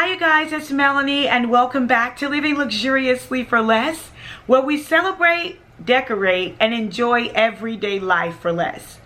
Hi you guys, it's Melanie and welcome back to Living Luxuriously for Less, where we celebrate, decorate, and enjoy everyday life for less.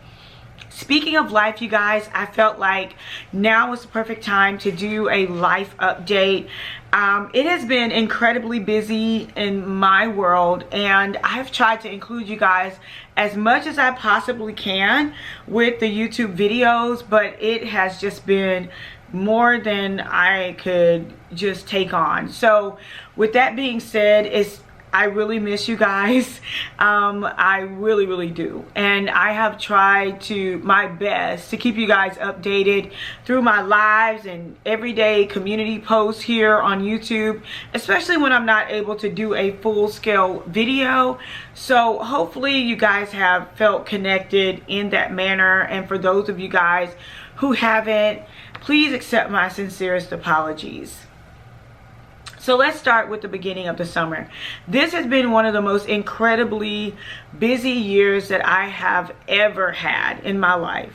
Speaking of life, you guys, I felt like now was the perfect time to do a life update. It has been incredibly busy in my world, and I've tried to include you guys as much as I possibly can with the YouTube videos, but it has just been more than I could just take on. So with that being said, I really miss you guys. I really do, and I have tried my best to keep you guys updated through my lives and everyday community posts here on YouTube, especially when I'm not able to do a full-scale video. So hopefully you guys have felt connected in that manner, and for those of you guys who haven't, please accept my sincerest apologies. So let's start with the beginning of the summer. This has been one of the most incredibly busy years that I have ever had in my life.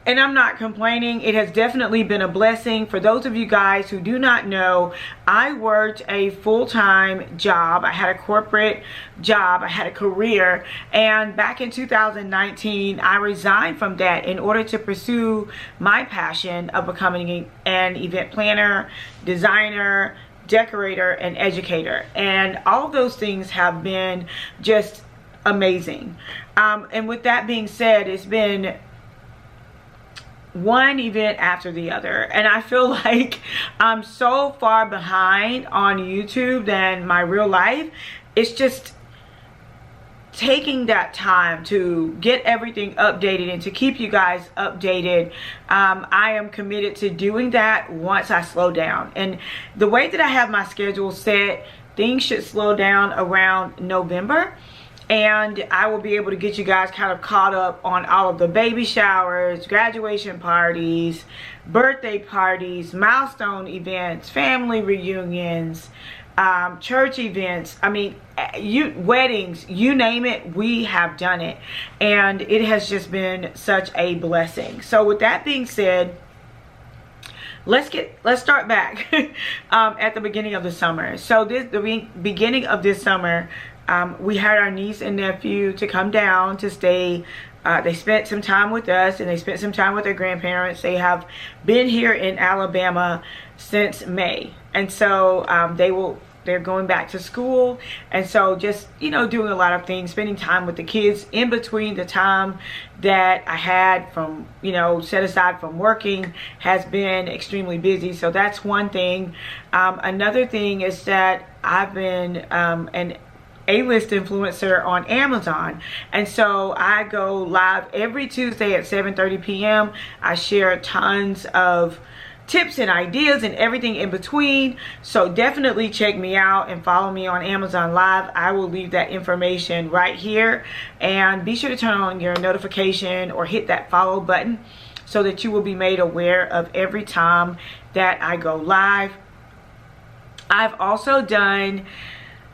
And I'm not complaining. It has definitely been a blessing. For those of you guys who do not know, I worked a full-time job. I had a corporate job. I had a career. And back in 2019, I resigned from that in order to pursue my passion of becoming an event planner, designer, decorator, and educator. And all of those things have been just amazing. And with that being said, it's been one event after the other, and I feel like I'm so far behind on YouTube than my real life. It's just taking that time to get everything updated and to keep you guys updated. I am committed to doing that once I slow down, and the way that I have my schedule set, things should slow down around November, and I will be able to get you guys kind of caught up on all of the baby showers, graduation parties, birthday parties, milestone events, family reunions, church events. I mean, weddings, you name it, we have done it. And it has just been such a blessing. So with that being said, let's start back at the beginning of the summer. So the beginning of this summer, we had our niece and nephew to come down to stay. They spent some time with us, and they spent some time with their grandparents. They have been here in Alabama since May, and so they're going back to school, and so just doing a lot of things, spending time with the kids in between the time that I had from set aside from working has been extremely busy. So that's one thing. Another thing is that I've been an A-list influencer on Amazon, and so I go live every Tuesday at 7:30 p.m. I share tons of tips and ideas and everything in between, so definitely check me out and follow me on Amazon Live. I will leave that information right here, and be sure to turn on your notification or hit that follow button so that you will be made aware of every time that I go live. I've also done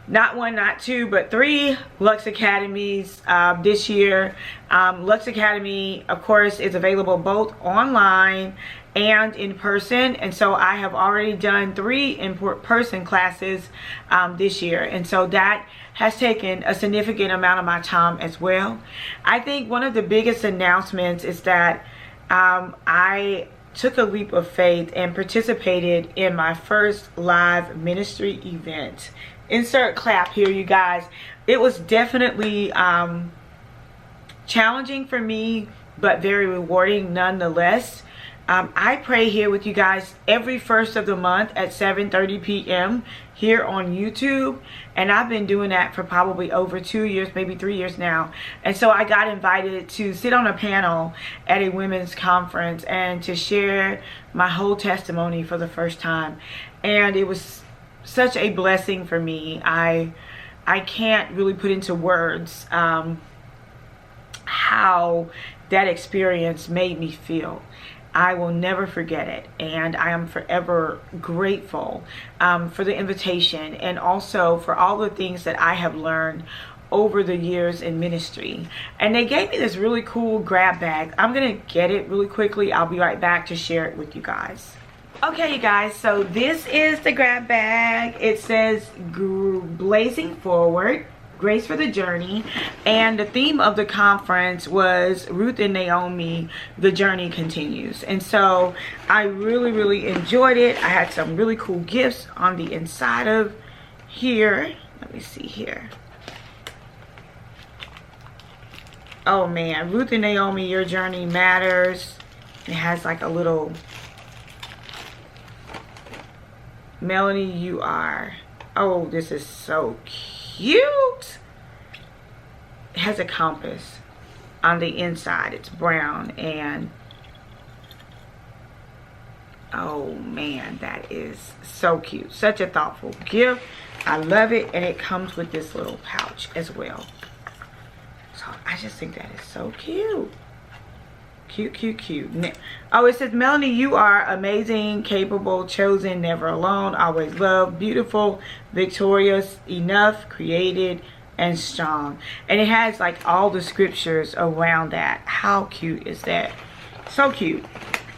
not one, not two, but 3 Luxe Academies this year. Luxe Academy, of course, is available both online and in person, and so I have already done 3 in-person classes this year, and so that has taken a significant amount of my time as well. I think one of the biggest announcements is that I took a leap of faith and participated in my first live ministry event. Insert clap here, you guys. It was definitely challenging for me, but very rewarding nonetheless. I pray here with you guys every first of the month at 7:30 p.m. here on YouTube, and I've been doing that for probably over 2 years, maybe 3 years now. And so I got invited to sit on a panel at a women's conference and to share my whole testimony for the first time, and it was such a blessing for me. I can't really put into words how that experience made me feel. I will never forget it, and I am forever grateful for the invitation, and also for all the things that I have learned over the years in ministry. And they gave me this really cool grab bag. I'm gonna get it really quickly. I'll be right back to share it with you guys. Okay, you guys, so this is the grab bag. It says blazing forward, grace for the journey, and the theme of the conference was Ruth and Naomi, the journey continues. And so I really enjoyed it. I had some really cool gifts on the inside of here. Let me see here. Oh man, Ruth and Naomi, your journey matters. It has like a little Melanie, you are. Oh, this is so cute. It has a compass on the inside. It's brown, and oh man, that is so cute. Such a thoughtful gift. I love it, and it comes with this little pouch as well. So I just think that is so cute. Cute. Oh, it says, Melanie, you are amazing, capable, chosen, never alone, always loved, beautiful, victorious, enough, created, and strong. And it has like all the scriptures around that. How cute is that? So cute.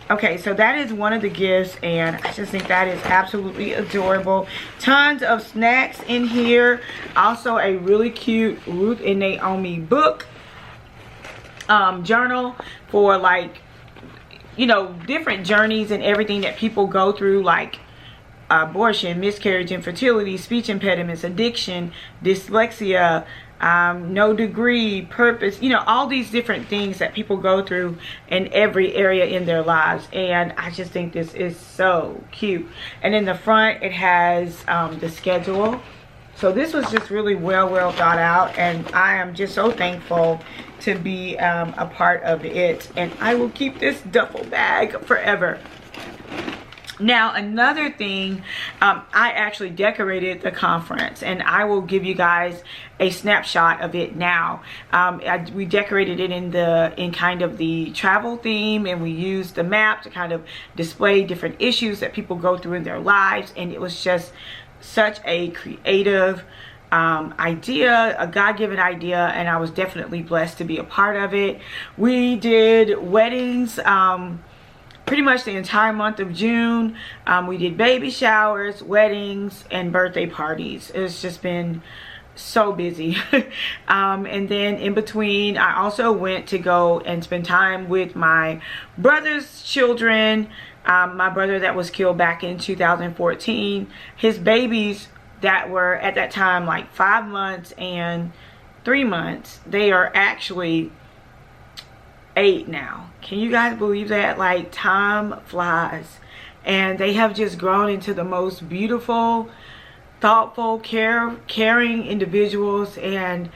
Okay, so that is one of the gifts, and I just think that is absolutely adorable. Tons of snacks in here. Also a really cute Ruth and Naomi book. Journal for, like, you know, different journeys and everything that people go through, like abortion, miscarriage, infertility, speech impediments, addiction, dyslexia, no degree, purpose, you know, all these different things that people go through in every area in their lives. And I just think this is so cute. And in the front it has the schedule. So this was just really well thought out, and I am just so thankful to be a part of it, and I will keep this duffel bag forever. Now, another thing, I actually decorated the conference, and I will give you guys a snapshot of it now. We decorated it in kind of the travel theme, and we used the map to kind of display different issues that people go through in their lives, and it was just such a creative idea, a God-given idea, and I was definitely blessed to be a part of it. We did weddings pretty much the entire month of June. We did baby showers, weddings, and birthday parties. It's just been so busy. And then in between, I also went to go and spend time with my brother's children. My brother that was killed back in 2014, his babies that were at that time like 5 months and 3 months, they are actually 8 now. Can you guys believe that? Like, time flies, and they have just grown into the most beautiful, thoughtful, caring individuals, and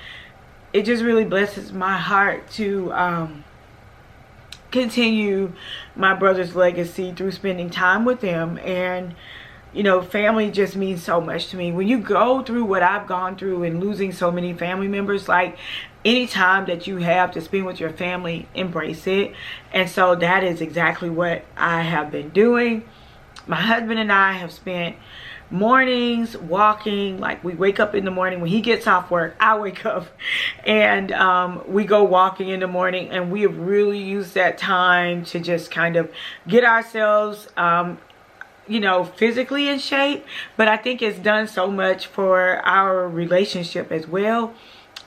it just really blesses my heart to continue my brother's legacy through spending time with him. And you know, family just means so much to me. When you go through what I've gone through and losing so many family members, like, any time that you have to spend with your family, embrace it. And so that is exactly what I have been doing. My husband and I have spent mornings walking. Like, we wake up in the morning. When he gets off work, I wake up, and we go walking in the morning, and we have really used that time to just kind of get ourselves you know, physically in shape. But I think it's done so much for our relationship as well.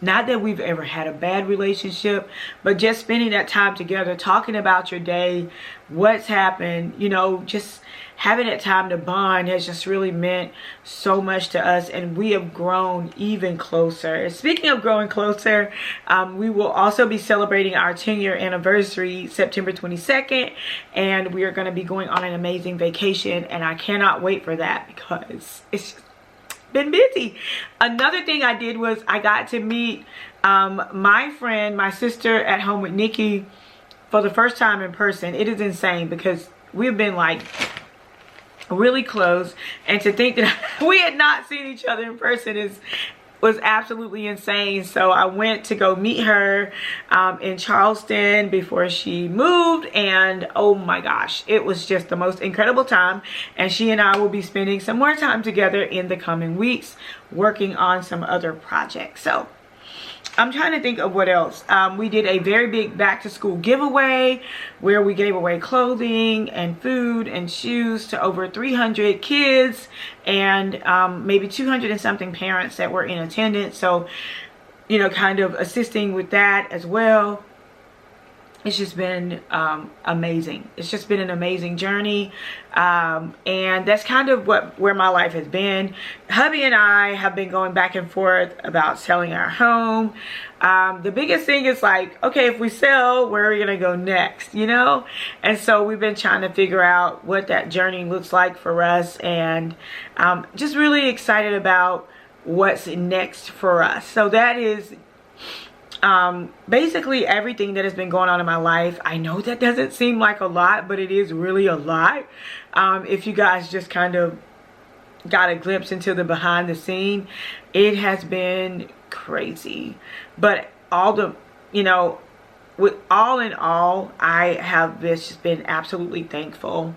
Not that we've ever had a bad relationship, but just spending that time together, talking about your day, what's happened, you know, just having that time to bond has just really meant so much to us, and we have grown even closer. Speaking of growing closer, we will also be celebrating our 10-year anniversary September 22nd, and we are going to be going on an amazing vacation, and I cannot wait for that because it's just been busy. Another thing I did was I got to meet my friend, my sister at home with Nikki, for the first time in person. It is insane because we've been like really close, and to think that we had not seen each other in person was absolutely insane. So I went to go meet her in Charleston before she moved, and oh my gosh, it was just the most incredible time. And she and I will be spending some more time together in the coming weeks working on some other projects. So I'm trying to think of what else. We did a very big back to school giveaway where we gave away clothing and food and shoes to over 300 kids and maybe 200 and something parents that were in attendance. So, you know, kind of assisting with that as well. It's just been amazing. It's just been an amazing journey. And that's kind of where my life has been. Hubby and I have been going back and forth about selling our home. The biggest thing is like, okay, if we sell, where are we gonna go next, you know? And so we've been trying to figure out what that journey looks like for us, and just really excited about what's next for us. So that is basically everything that has been going on in my life. I know that doesn't seem like a lot, but it is really a lot. If you guys just kind of got a glimpse into the behind the scene, it has been crazy. But all the, you know, with all in all, I have just been absolutely thankful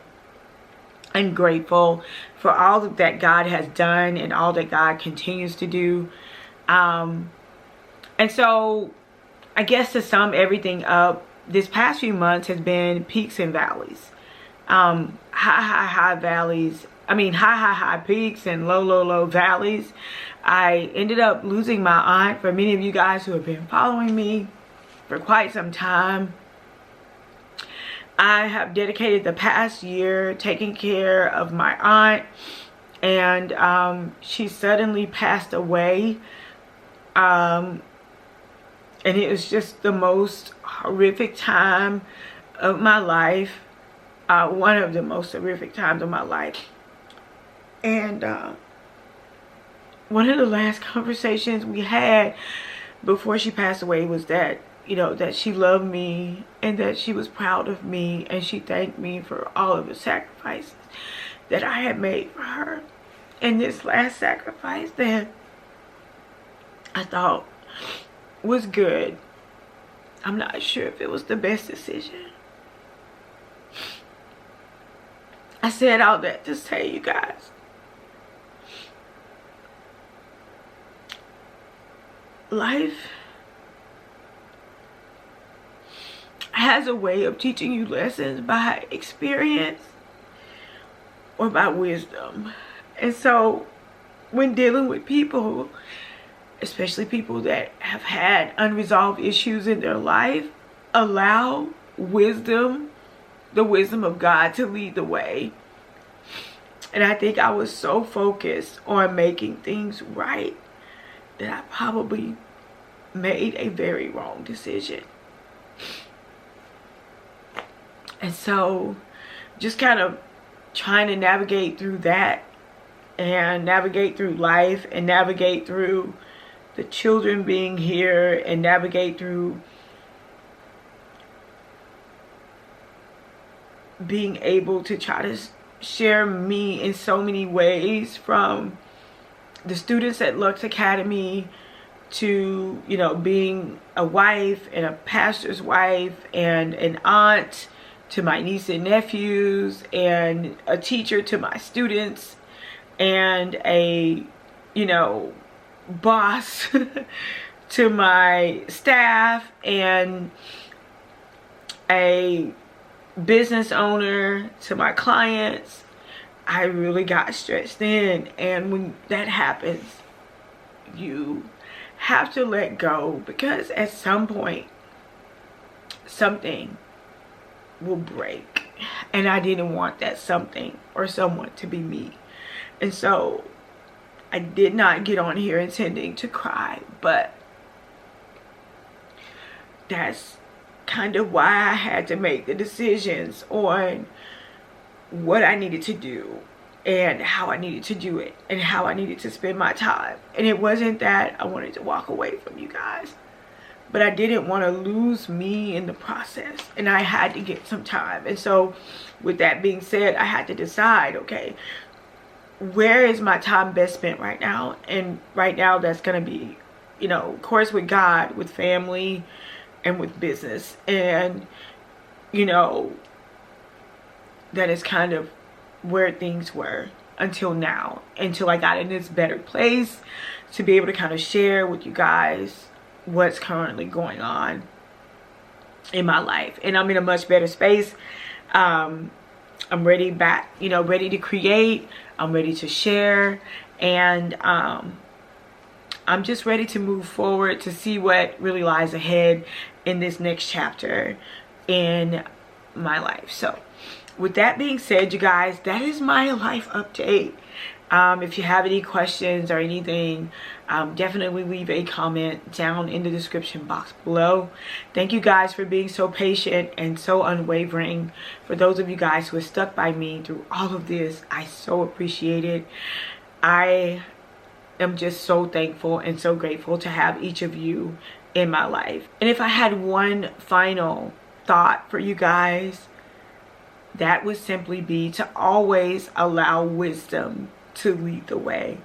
and grateful for all that God has done and all that God continues to do. And so I guess to sum everything up, this past few months has been peaks and valleys. High valleys. I mean, high peaks and low valleys. I ended up losing my aunt. For many of you guys who have been following me for quite some time, I have dedicated the past year taking care of my aunt, and she suddenly passed away. And it was just the most horrific time of my life. One of the most horrific times of my life. And one of the last conversations we had before she passed away was that, you know, that she loved me and that she was proud of me, and she thanked me for all of the sacrifices that I had made for her. And this last sacrifice that I thought was good, I'm not sure if it was the best decision. I said all that to say, you guys, life has a way of teaching you lessons by experience or by wisdom. And so when dealing with people, especially people that have had unresolved issues in their life, allow wisdom, the wisdom of God, to lead the way. And I think I was so focused on making things right that I probably made a very wrong decision. And so just kind of trying to navigate through that, and navigate through life, and navigate through the children being here, and navigate through being able to try to share me in so many ways, from the students at Lux Academy to, you know, being a wife and a pastor's wife and an aunt to my niece and nephews, and a teacher to my students, and a, you know, boss to my staff, and a business owner to my clients. I really got stretched thin, and when that happens, you have to let go, because at some point something will break, and I didn't want that something or someone to be me. And so I did not get on here intending to cry, but that's kind of why I had to make the decisions on what I needed to do and how I needed to do it and how I needed to spend my time. And it wasn't that I wanted to walk away from you guys, but I didn't want to lose me in the process, and I had to get some time. And so with that being said, I had to decide, okay, where is my time best spent right now? And right now that's going to be, you know, of course, with God, with family, and with business. And, you know, that is kind of where things were until now, until I got in this better place to be able to kind of share with you guys what's currently going on in my life, and I'm in a much better space. I'm ready back, you know, ready to create. I'm ready to share, and I'm just ready to move forward to see what really lies ahead in this next chapter in my life. So with that being said, you guys, that is my life update. If you have any questions or anything, definitely leave a comment down in the description box below. Thank you guys for being so patient and so unwavering. For those of you guys who have stuck by me through all of this, I so appreciate it. I am just so thankful and so grateful to have each of you in my life. And if I had one final thought for you guys, that would simply be to always allow wisdom to lead the way.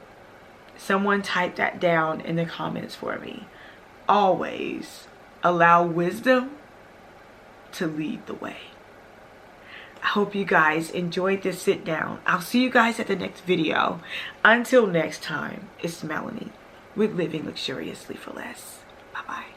Someone type that down in the comments for me. Always allow wisdom to lead the way. I hope you guys enjoyed this sit down. I'll see you guys at the next video. Until next time, it's Melanie with Living Luxuriously for Less. Bye-bye.